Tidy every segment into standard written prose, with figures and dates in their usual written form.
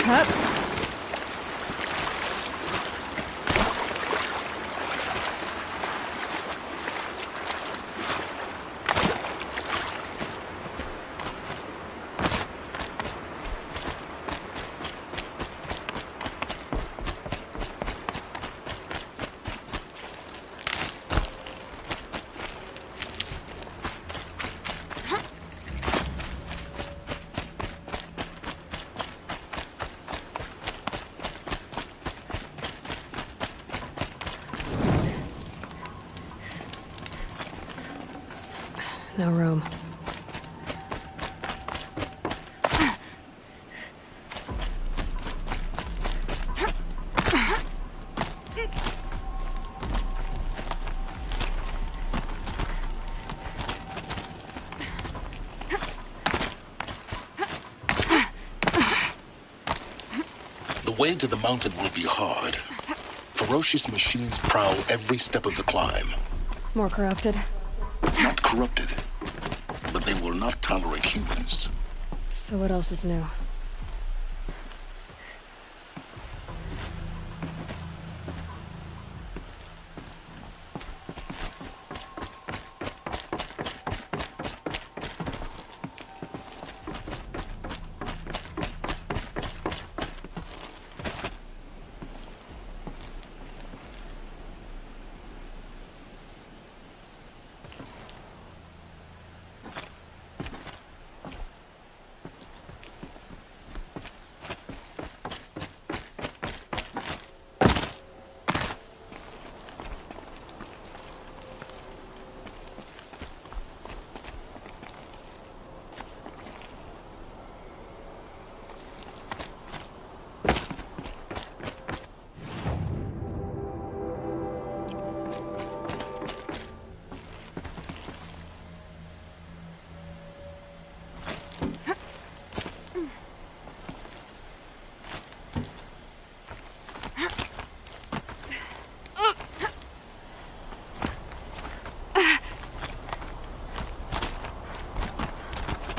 Up. No room. The way to the mountain will be hard. Ferocious machines prowl every step of the climb. More corrupted. Not corrupted, but they will not tolerate humans. So what else is new?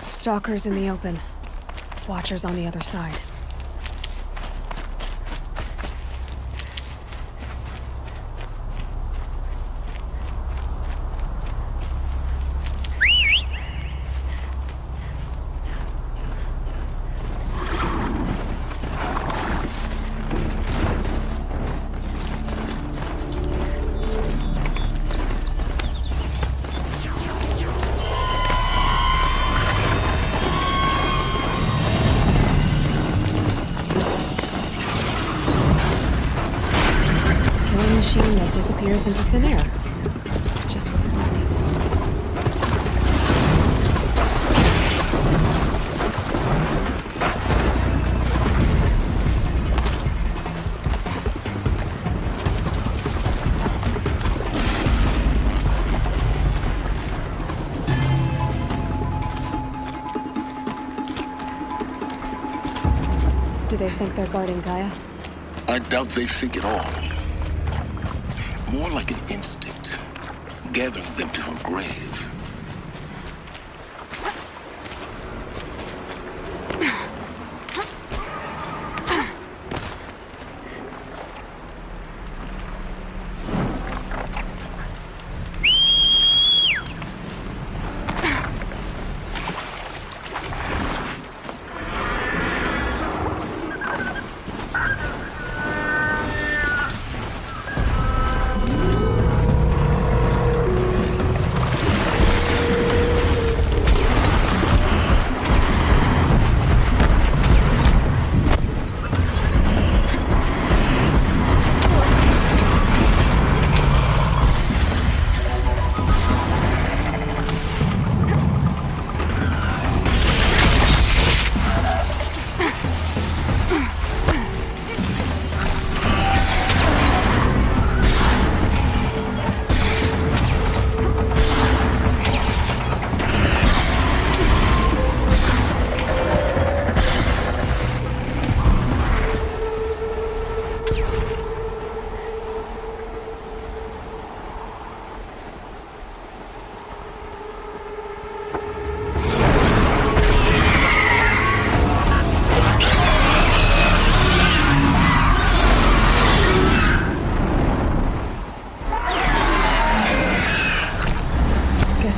Stalkers in the open. Watchers on the other side. Machine that disappears into thin air. Just what it needs. Do they think they're guarding Gaia? I doubt they think at all. More like an instinct, gathering them to her grave.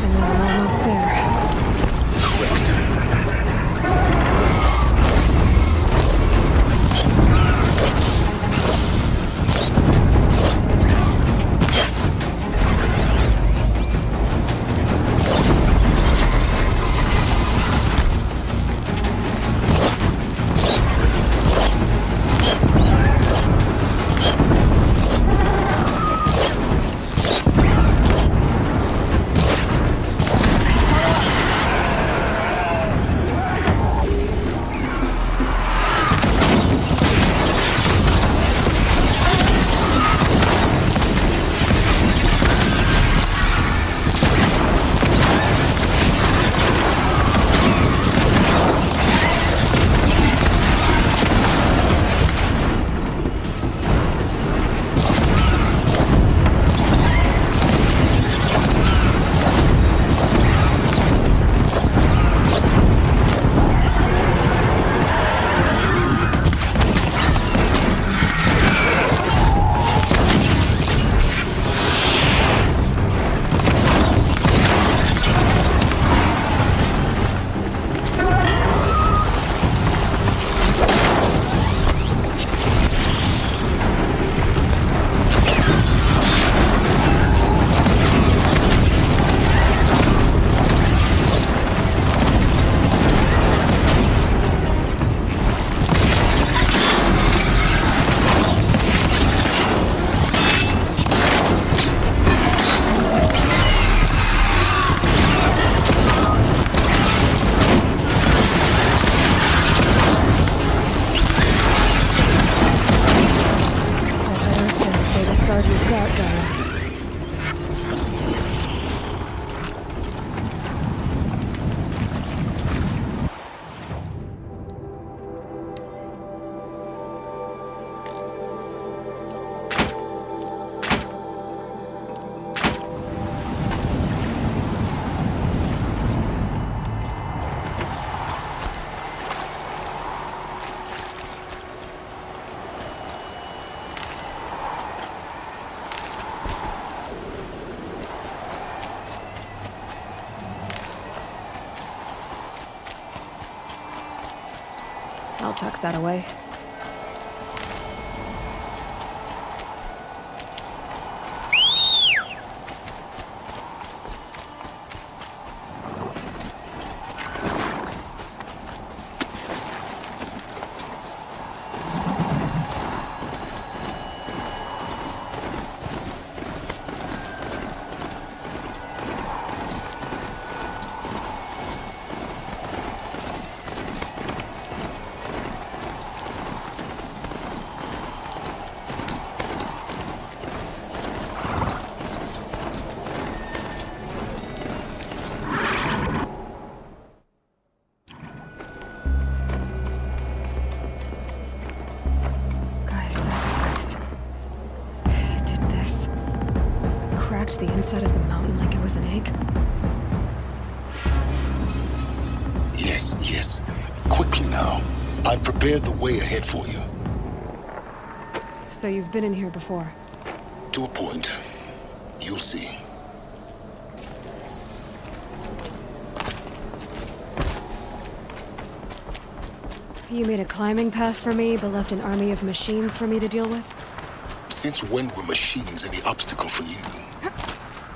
Guessing that I'm almost there. Correct. I'll tuck that away. The inside of the mountain like it was an egg? Yes, yes. Quickly now. I've prepared the way ahead for you. So you've been in here before? To a point. You'll see. You made a climbing path for me, but left an army of machines for me to deal with? Since when were machines any obstacle for you?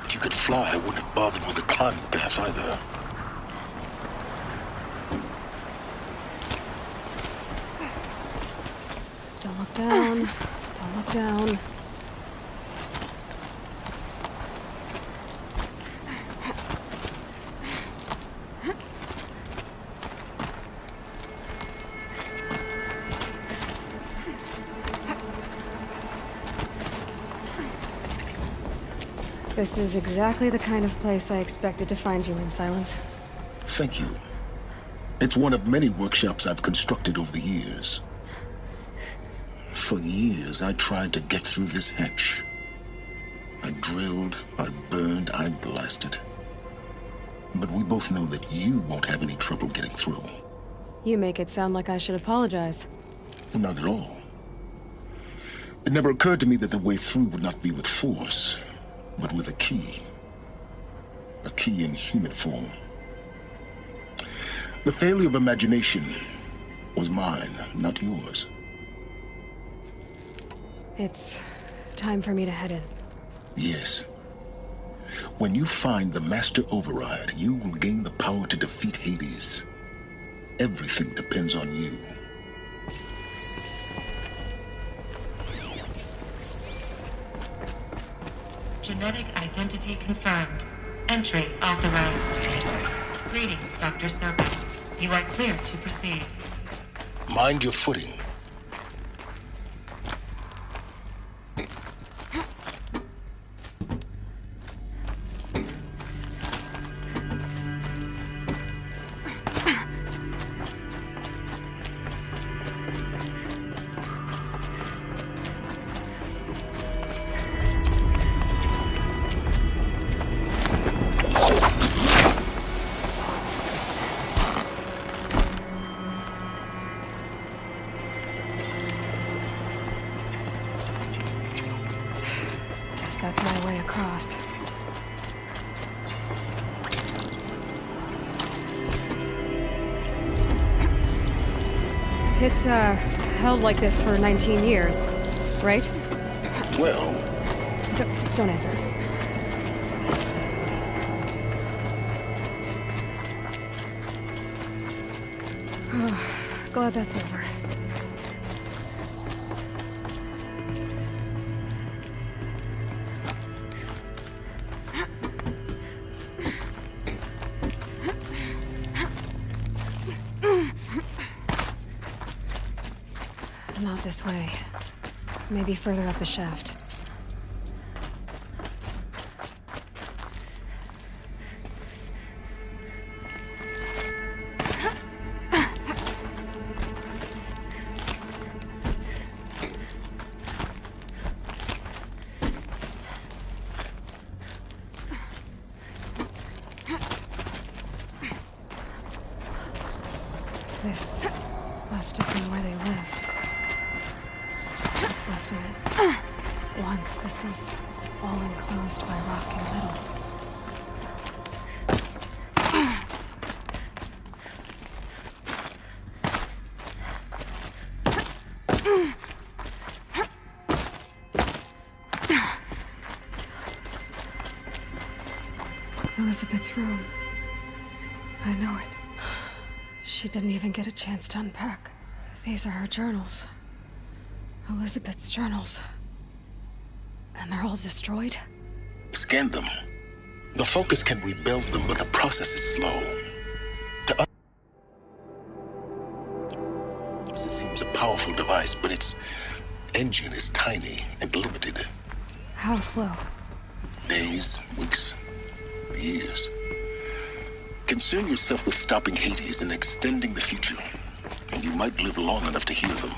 If you could fly, I wouldn't have bothered with the climbing path either. Don't look down. Don't look down. This is exactly the kind of place I expected to find you in, Silence. Thank you. It's one of many workshops I've constructed over the years. For years, I tried to get through this hatch. I drilled, I burned, I blasted. But we both know that you won't have any trouble getting through. You make it sound like I should apologize. Well, not at all. It never occurred to me that the way through would not be with force, but with a key. A key in human form. The failure of imagination was mine, not yours. It's time for me to head in. Yes. When you find the Master Override, you will gain the power to defeat Hades. Everything depends on you. Genetic identity confirmed. Entry authorized. Greetings, Dr. Serpent. You are clear to proceed. Mind your footing. That's my way across. It's, held like this for 19 years, right? Well... Don't answer. Glad that's over. Not this way. Maybe further up the shaft. This must have been where they lived. What's left of it. Once this was all enclosed by rock and metal. Elizabeth's room. I know it. She didn't even get a chance to unpack. These are her journals. Elizabeth's journals. And they're all destroyed? Scan them. The Focus can rebuild them, but the process is slow. It seems a powerful device, but its engine is tiny and limited. How slow? Days, weeks, years. Concern yourself with stopping Hades and extending the future, and you might live long enough to hear them.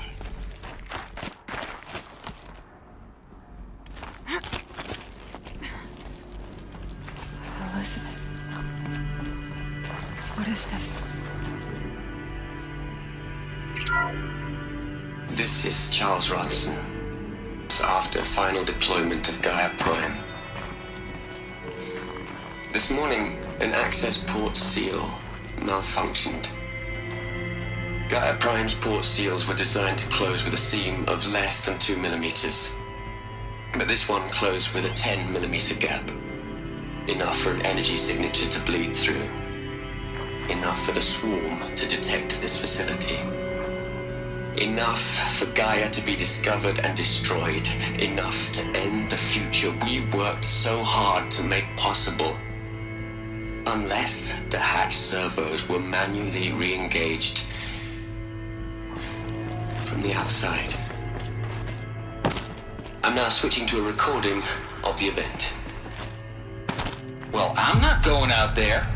Elizabeth. What is this? This is Charles Ronson. It's after final deployment of Gaia Prime. This morning, an access port seal malfunctioned. Gaia Prime's port seals were designed to close with a seam of less than 2 millimeters. But this one closed with a 10 millimeter gap. Enough for an energy signature to bleed through. Enough for the swarm to detect this facility. Enough for Gaia to be discovered and destroyed. Enough to end the future we worked so hard to make possible. Unless the hatch servos were manually re-engaged from the outside. I'm now switching to a recording of the event. Well, I'm not going out there.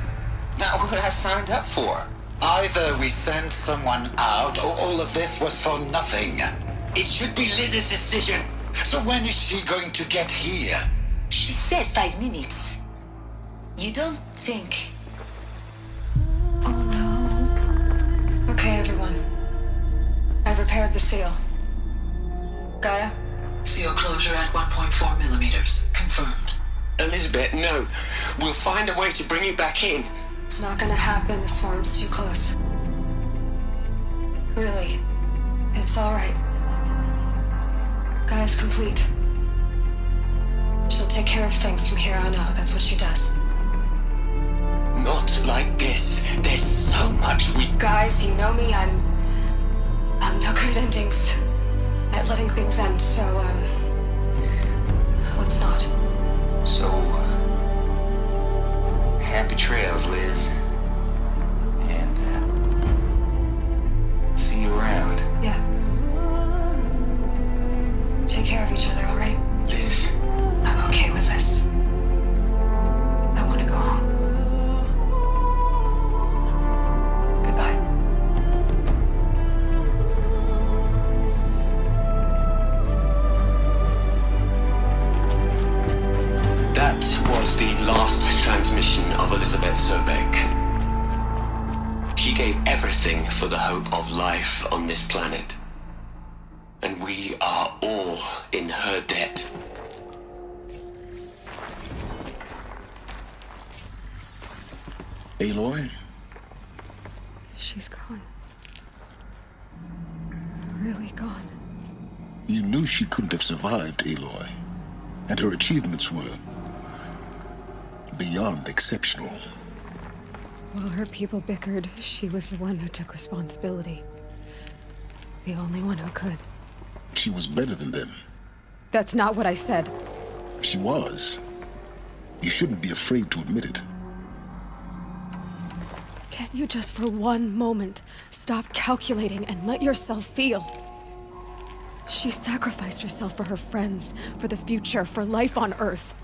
Not what I signed up for. Either we send someone out, or all of this was for nothing. It should be Liz's decision. So when is she going to get here? She said 5 minutes. You don't think... Oh no. Okay, everyone. I've repaired the seal. Gaia? Seal closure at 1.4 millimeters. Confirmed. Elizabeth, no. We'll find a way to bring you back in. It's not gonna happen. The swarm's too close. Really. It's alright. Gaia's complete. She'll take care of things from here on out. That's what she does. Not like this. There's so much we... Guys, you know me. I'm no good at endings. At letting things end, so, let's not. So, happy trails, Liz. And, see you around. Yeah. Take care of each other, alright? Liz, I'm okay with this. I want to go home. Goodbye. that was the last transmission of Elizabeth Sobek. She gave everything for the hope of life on this planet. And we are all in her debt. Aloy? She's gone. Really gone. You knew she couldn't have survived, Aloy. And her achievements were beyond exceptional. While her people bickered, she was the one who took responsibility. The only one who could. She was better than them. That's not what I said. She was. You shouldn't be afraid to admit it. Can't you just for one moment stop calculating and let yourself feel? She sacrificed herself for her friends, for the future, for life on Earth.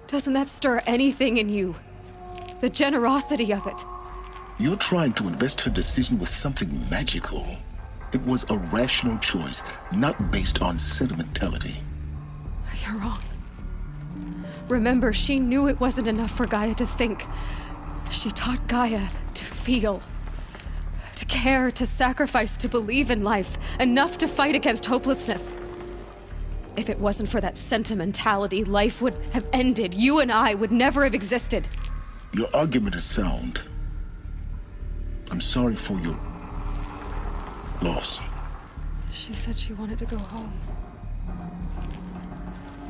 Doesn't that stir anything in you? The generosity of it. You're trying to invest her decision with something magical. It was a rational choice, not based on sentimentality. You're wrong. Remember, she knew it wasn't enough for Gaia to think. She taught Gaia to feel. To care, to sacrifice, to believe in life. Enough to fight against hopelessness. If it wasn't for that sentimentality, life would have ended. You and I would never have existed. Your argument is sound. I'm sorry for your loss. She said she wanted to go home.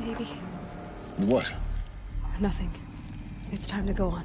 Maybe. What? Nothing. It's time to go on.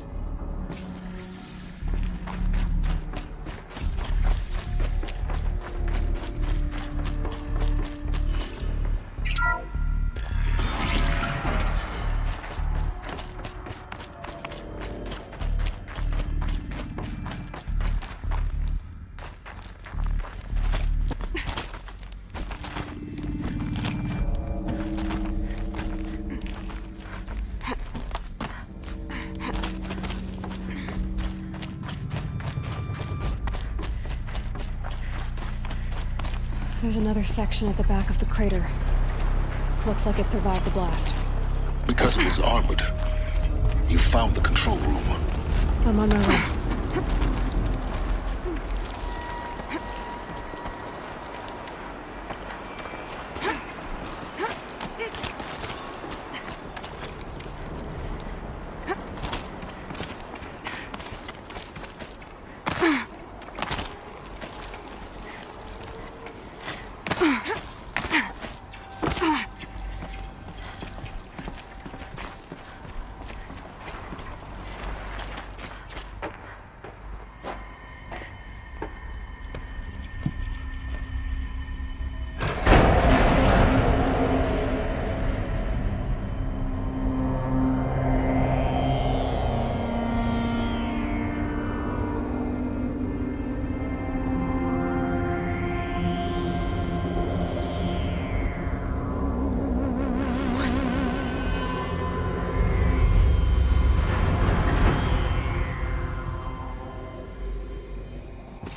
There's another section at the back of the crater. Looks like it survived the blast. Because it was armored. You found the control room. I'm on my way.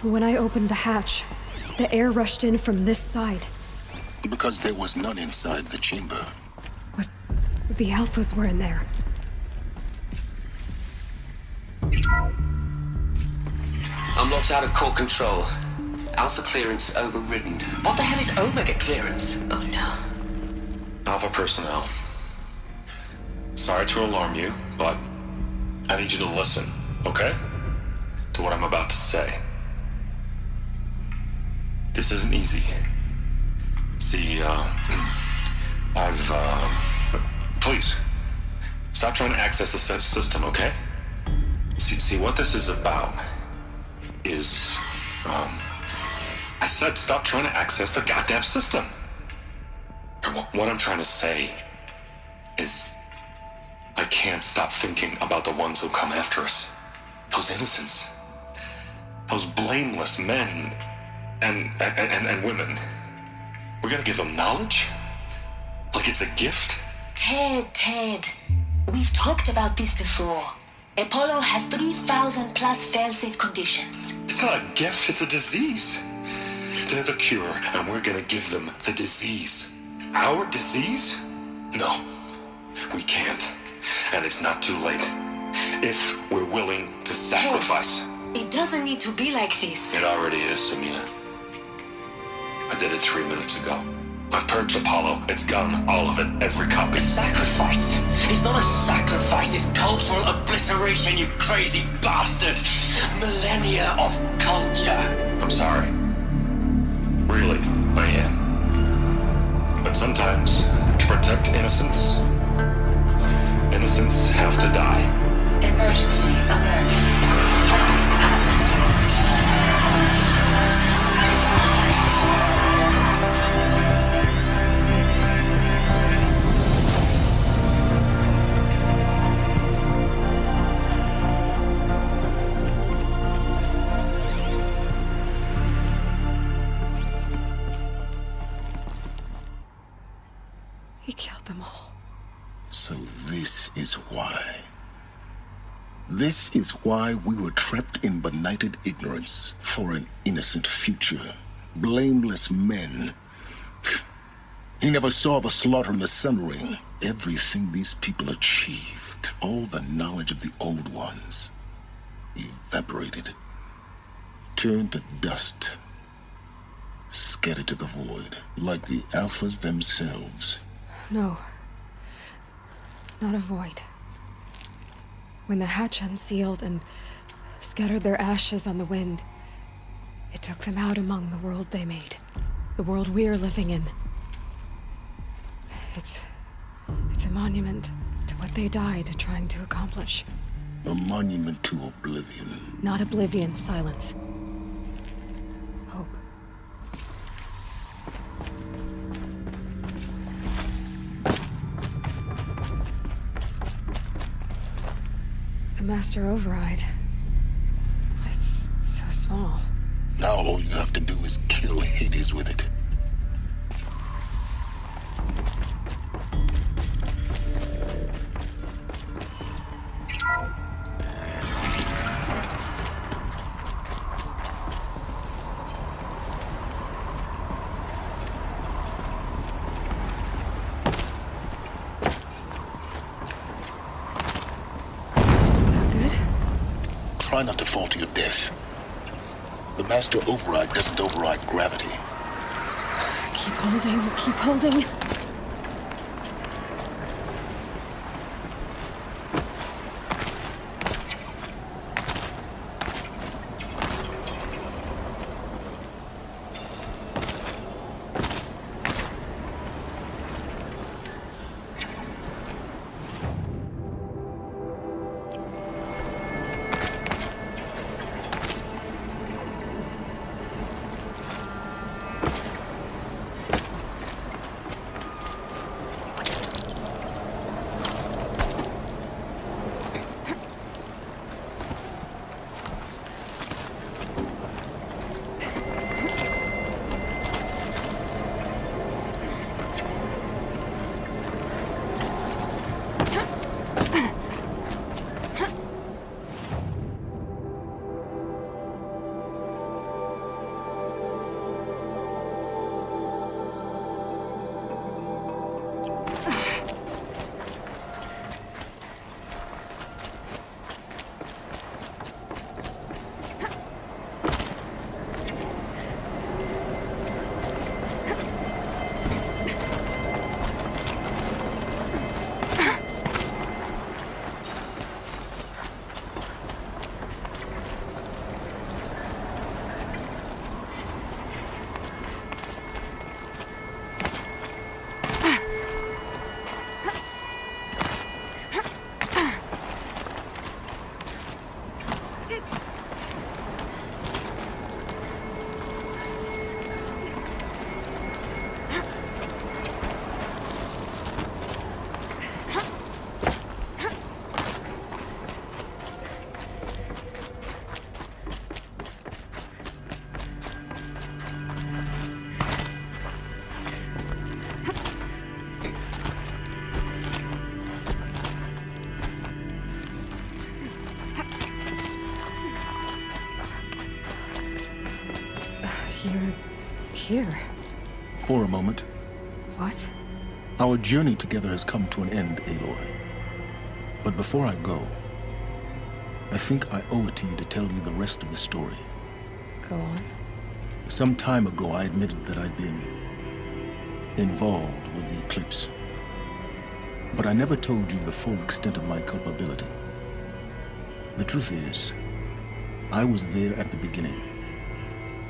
When I opened the hatch, the air rushed in from this side. Because there was none inside the chamber. But the Alphas were in there. I'm locked out of core control. Alpha clearance overridden. What the hell is Omega clearance? Oh no. Alpha personnel. Sorry to alarm you, but I need you to listen, okay? To what I'm about to say. This isn't easy. See, please, stop trying to access the system, okay? See, what this is about is, I said stop trying to access the goddamn system. What I'm trying to say is, I can't stop thinking about the ones who come after us. Those innocents. Those blameless men and women. We're gonna give them knowledge? Like it's a gift? Ted. We've talked about this before. Apollo has 3,000 plus fail-safe conditions. It's not a gift, it's a disease. They're the cure, and we're gonna give them the disease. Our disease? No, we can't. And it's not too late. If we're willing to sacrifice. Ted, it doesn't need to be like this. It already is, Samina. I did it 3 minutes ago. I've purged Apollo. It's gone. All of it. Every copy. Sacrifice? It's not a sacrifice, it's cultural obliteration, you crazy bastard! Millennia of culture! I'm sorry. Really, I am. But sometimes, to protect innocence, innocents have to die. Emergency alert. Detecting atmosphere. He killed them all. So this is why. This is why we were trapped in benighted ignorance for an innocent future. Blameless men. He never saw the slaughter in the Sun Ring. Everything these people achieved, all the knowledge of the old ones, evaporated, turned to dust, scattered to the void, like the Alphas themselves. No. Not a void. When the hatch unsealed and scattered their ashes on the wind, it took them out among the world they made. The world we're living in. It's a monument to what they died trying to accomplish. A monument to oblivion. Not oblivion, silence. Hope. The Master Override. It's so small. Now all you have to do is kill Hades with it. Try not to fall to your death. The Master Override doesn't override gravity. Keep holding, keep holding. You're here. For a moment. What? Our journey together has come to an end, Aloy. But before I go, I think I owe it to you to tell you the rest of the story. Go on. Some time ago, I admitted that I'd been involved with the eclipse. But I never told you the full extent of my culpability. The truth is, I was there at the beginning.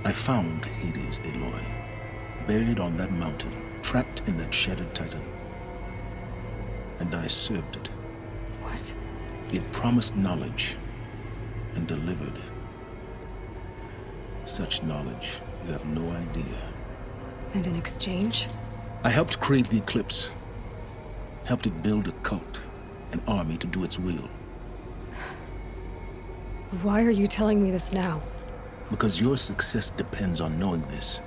I found Hades, Aloy, buried on that mountain, trapped in that shattered titan. And I served it. What? It promised knowledge and delivered. Such knowledge, you have no idea. And in exchange? I helped create the eclipse. Helped it build a cult, an army to do its will. Why are you telling me this now? Because your success depends on knowing this.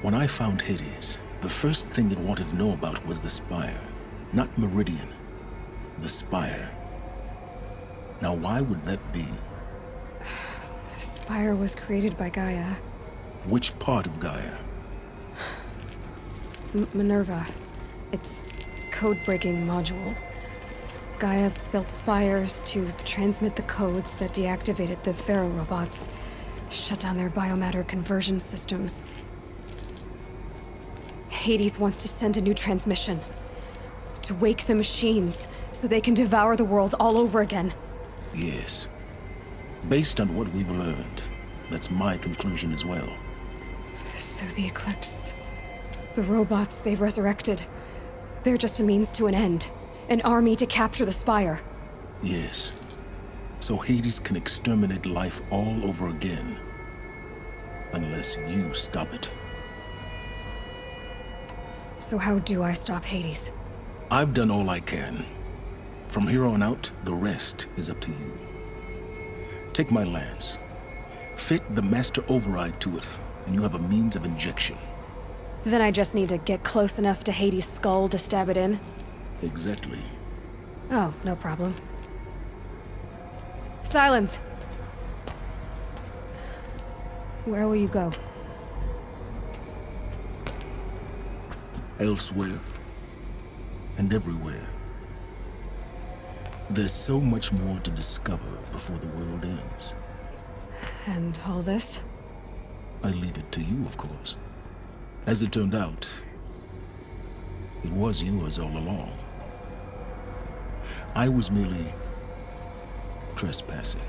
When I found Hades, the first thing it wanted to know about was the Spire. Not Meridian. The Spire. Now why would that be? The Spire was created by Gaia. Which part of Gaia? Minerva. Its code-breaking module. Gaia built spires to transmit the codes that deactivated the Pharaoh robots, shut down their biomatter conversion systems. Hades wants to send a new transmission. To wake the machines, so they can devour the world all over again. Yes. Based on what we've learned, that's my conclusion as well. So the Eclipse... the robots they've resurrected... they're just a means to an end. An army to capture the Spire. Yes. So Hades can exterminate life all over again. Unless you stop it. So how do I stop Hades? I've done all I can. From here on out, the rest is up to you. Take my lance. Fit the master override to it, and you have a means of injection. Then I just need to get close enough to Hades' skull to stab it in? Exactly. Oh, no problem. Silence! Where will you go? Elsewhere. And everywhere. There's so much more to discover before the world ends. And all this? I leave it to you, of course. As it turned out, it was yours all along. I was merely trespassing.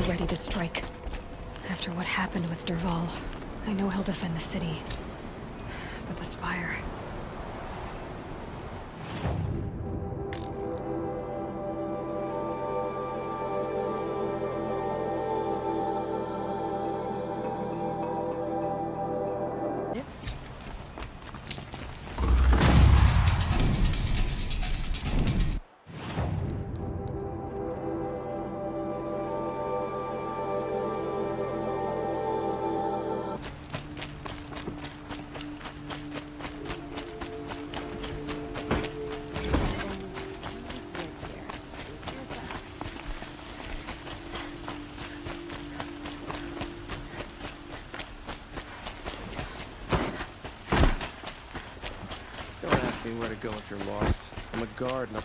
Ready to strike. After what happened with Derval, I know he'll defend the city. But the Spire... Where to go if you're lost. I'm a guard, and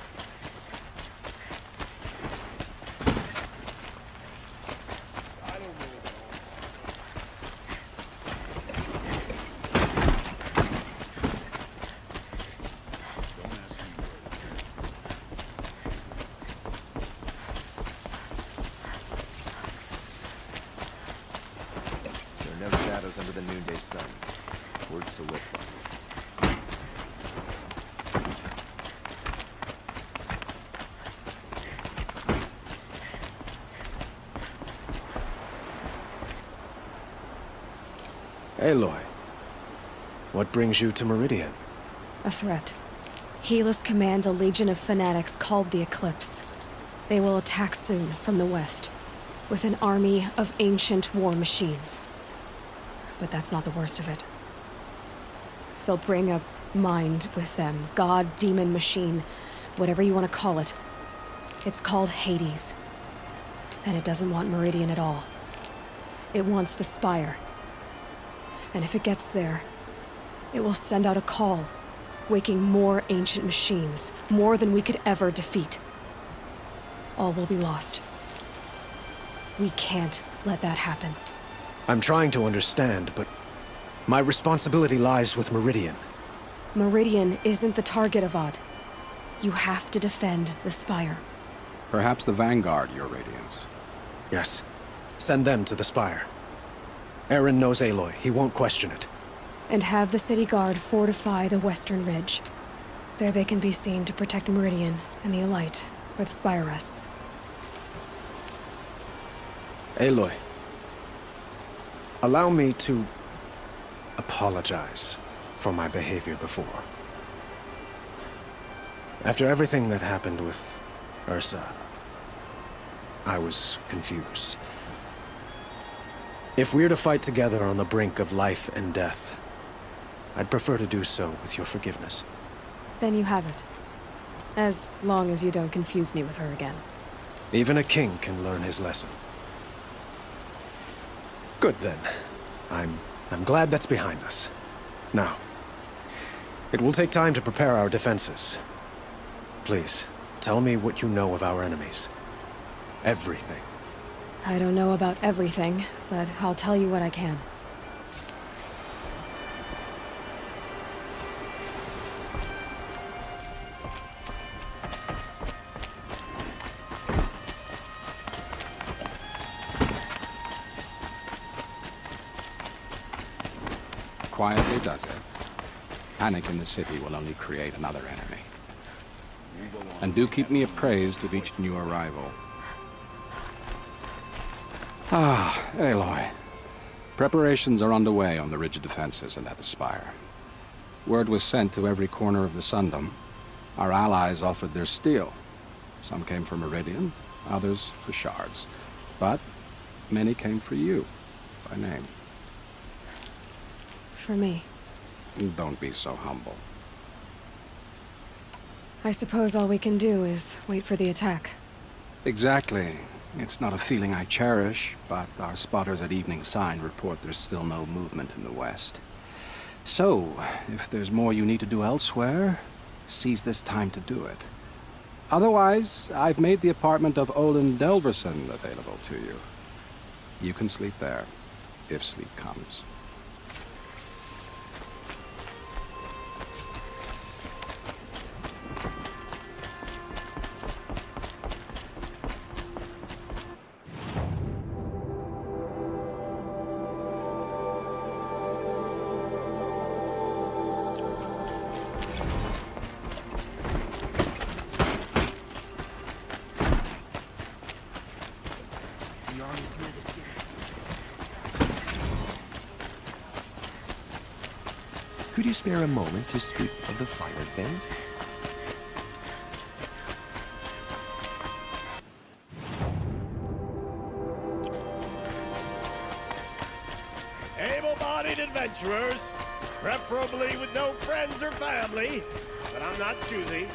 there are no shadows under the noonday sun. Words to live by. Aloy, what brings you to Meridian? A threat. Helis commands a legion of fanatics called the Eclipse. They will attack soon from the west, with an army of ancient war machines. But that's not the worst of it. They'll bring a mind with them, god, demon, machine, whatever you want to call it. It's called Hades. And it doesn't want Meridian at all. It wants the Spire. And if it gets there, it will send out a call, waking more ancient machines, more than we could ever defeat. All will be lost. We can't let that happen. I'm trying to understand, but my responsibility lies with Meridian. Meridian isn't the target, Avad. You have to defend the Spire. Perhaps the Vanguard, Your Radiance. Yes. Send them to the Spire. Aaron knows Aloy. He won't question it. And have the city guard fortify the western ridge. There they can be seen to protect Meridian and the Elite, where the Spire rests. Aloy, allow me to apologize for my behavior before. After everything that happened with Ursa, I was confused. If we're to fight together on the brink of life and death, I'd prefer to do so with your forgiveness. Then you have it. As long as you don't confuse me with her again. Even a king can learn his lesson. Good then. I'm glad that's behind us. Now, it will take time to prepare our defenses. Please, tell me what you know of our enemies. Everything. I don't know about everything, but I'll tell you what I can. Quietly does it. Panic in the city will only create another enemy. And do keep me appraised of each new arrival. Ah, Aloy. Preparations are underway on the ridge defenses and at the Spire. Word was sent to every corner of the Sundom. Our allies offered their steel. Some came for Meridian, others for shards. But many came for you, by name. For me. Don't be so humble. I suppose all we can do is wait for the attack. Exactly. It's not a feeling I cherish, but our spotters at Evening Sign report there's still no movement in the west. So, if there's more you need to do elsewhere, seize this time to do it. Otherwise, I've made the apartment of Olin Delverson available to you. You can sleep there, if sleep comes. Could you spare a moment to speak of the finer things? Able-bodied adventurers, preferably with no friends or family, but I'm not choosy.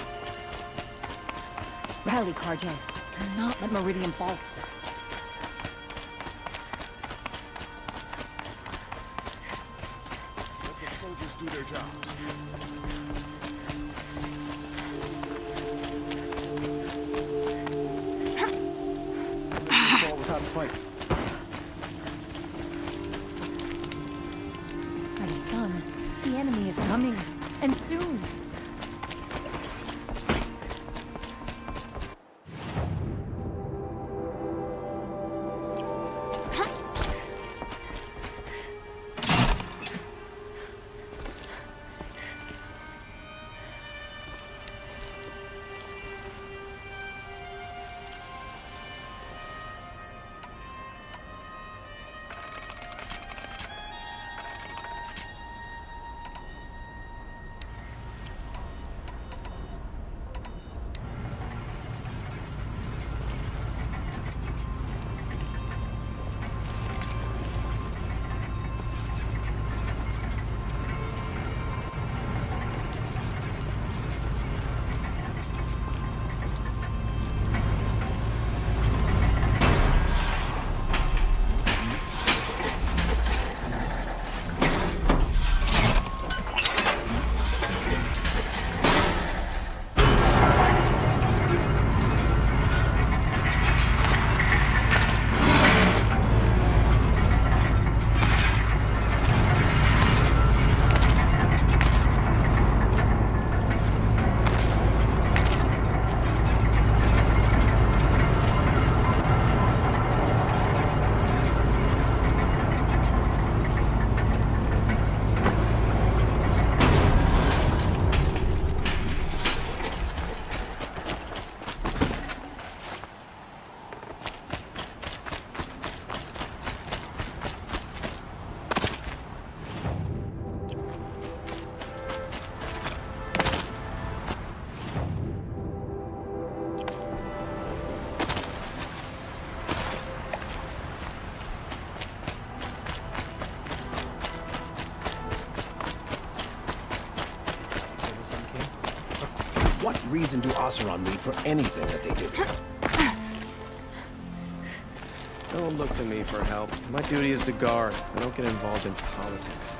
Rally, Karjay. Do not let Meridian fall. Let the soldiers do their jobs. Fall without a fight. My son, the enemy is coming, and soon. What reason do Oseram need for anything that they do? Don't look to me for help. My duty is to guard. I don't get involved in politics.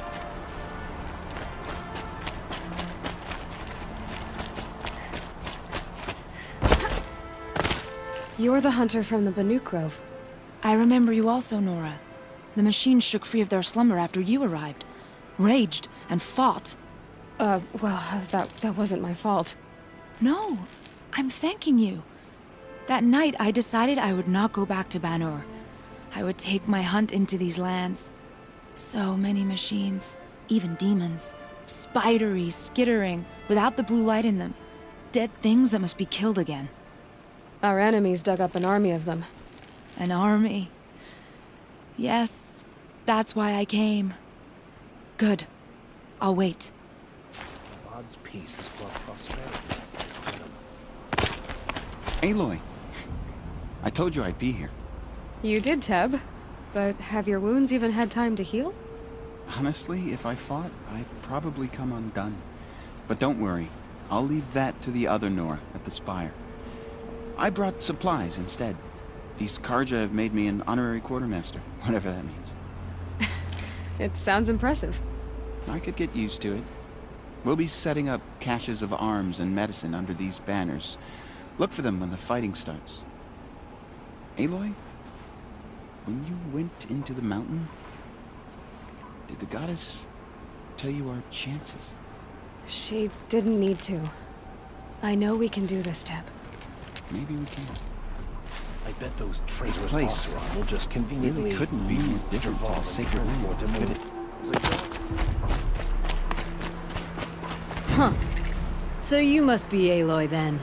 You're the hunter from the Banuk Grove. I remember you also, Nora. The machines shook free of their slumber after you arrived. Raged and fought. Well, that wasn't my fault. No, I'm thanking you. That night, I decided I would not go back to Banur. I would take my hunt into these lands. So many machines, even demons. Spidery, skittering, without the blue light in them. Dead things that must be killed again. Our enemies dug up an army of them. An army? Yes, that's why I came. Good. I'll wait. God's peace has brought prosperity. Aloy, I told you I'd be here. You did, Teb. But have your wounds even had time to heal? Honestly, if I fought, I'd probably come undone. But don't worry, I'll leave that to the other Nora at the Spire. I brought supplies instead. These Karja have made me an honorary quartermaster, whatever that means. It sounds impressive. I could get used to it. We'll be setting up caches of arms and medicine under these banners. Look for them when the fighting starts. Aloy, when you went into the mountain, did the goddess tell you our chances? She didn't need to. I know we can do this, Teb. Maybe we can. I bet those traitors place Oseram will just conveniently really couldn't be more different than sacred land, could it? Huh. So you must be Aloy then.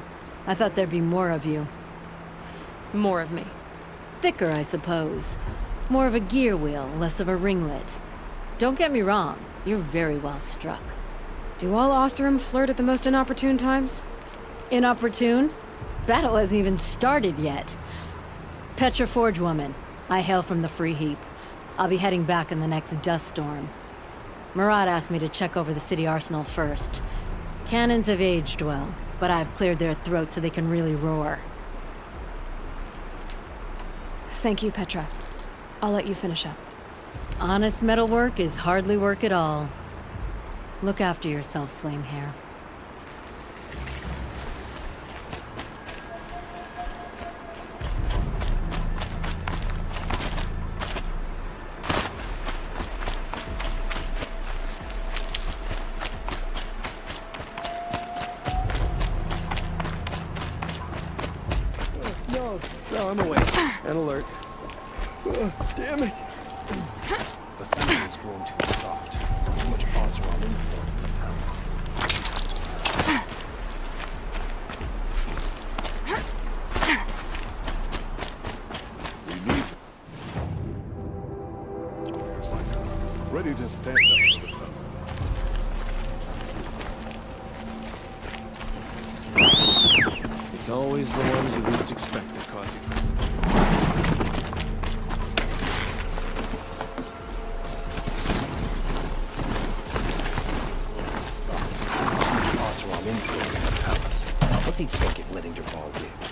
I thought there'd be more of you. More of me. Thicker, I suppose. More of a gear wheel, less of a ringlet. Don't get me wrong, you're very well struck. Do all Oseram flirt at the most inopportune times? Inopportune? Battle hasn't even started yet. Petra Forge woman. I hail from the Free Heap. I'll be heading back in the next dust storm. Murad asked me to check over the city arsenal first. Cannons have aged well, but I've cleared their throats so they can really roar. Thank you, Petra. I'll let you finish up. Honest metalwork is hardly work at all. Look after yourself, Flamehair. No, I'm awake and alert. Damn it! The season's grown too soft. Too much Oseram influence in the palace. Ready to stand up for the sun. It's always the ones you least expect that cause you trouble. Oseram influence in the palace. What's he thinking, letting Dervahl live?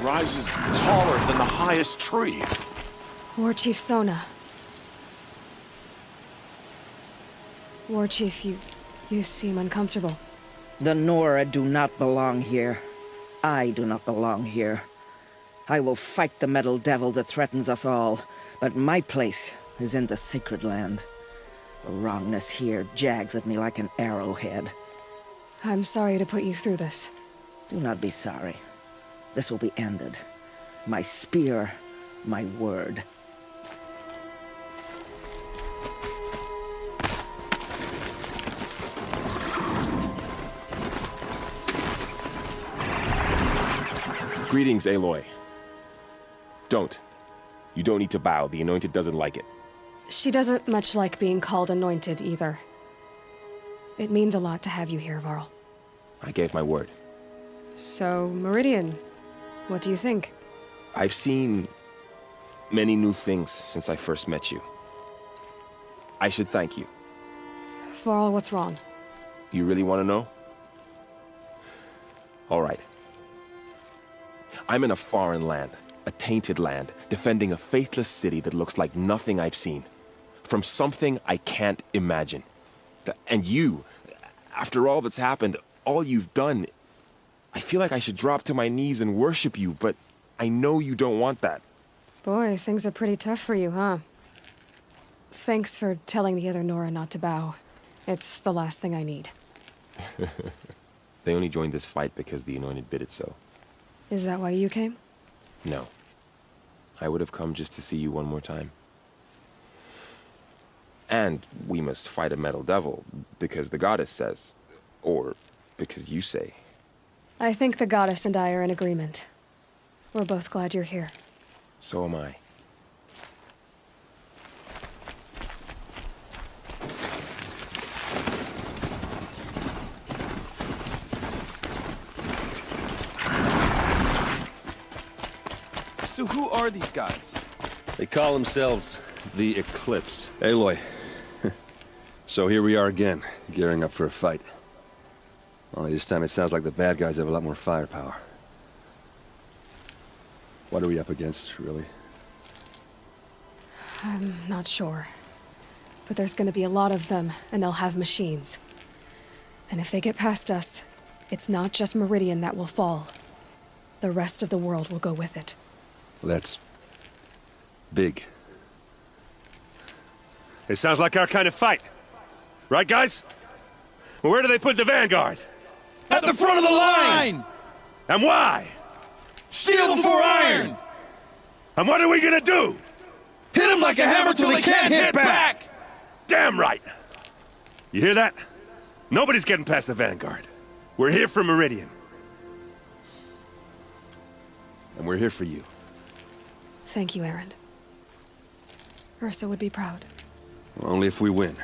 rises taller than the highest tree. War Chief Sona. War Chief, you seem uncomfortable. The Nora do not belong here. I do not belong here. I will fight the metal devil that threatens us all, but my place is in the sacred land. The wrongness here jags at me like an arrowhead. I'm sorry to put you through this. Do not be sorry. This will be ended. My spear, my word. Greetings, Aloy. Don't. You don't need to bow. The Anointed doesn't like it. She doesn't much like being called Anointed, either. It means a lot to have you here, Varl. I gave my word. So, Meridian, what do you think? I've seen many new things since I first met you. I should thank you. Varl, what's wrong? You really want to know? All right. I'm in a foreign land, a tainted land, defending a faithless city that looks like nothing I've seen. From something I can't imagine. And you, after all that's happened, all you've done, I feel like I should drop to my knees and worship you, but I know you don't want that. Boy, things are pretty tough for you, huh? Thanks for telling the other Nora not to bow. It's the last thing I need. They only joined this fight because the Anointed bid it so. Is that why you came? No. I would have come just to see you one more time. And we must fight a metal devil, because the goddess says. Or because you say. I think the goddess and I are in agreement. We're both glad you're here. So am I. So who are these guys? They call themselves the Eclipse. Aloy. So here we are again, gearing up for a fight. Only this time it sounds like the bad guys have a lot more firepower. What are we up against, really? I'm not sure. But there's gonna be a lot of them, and they'll have machines. And if they get past us, it's not just Meridian that will fall. The rest of the world will go with it. That's big. It sounds like our kind of fight. Right, guys? Well, where do they put the Vanguard? At the front of the line! And why? Steel before iron! And what are we gonna do? Hit them like a hammer till they can't hit back! Damn right! You hear that? Nobody's getting past the Vanguard. We're here for Meridian. And we're here for you. Thank you, Erend. Ursa would be proud. Well, only if we win.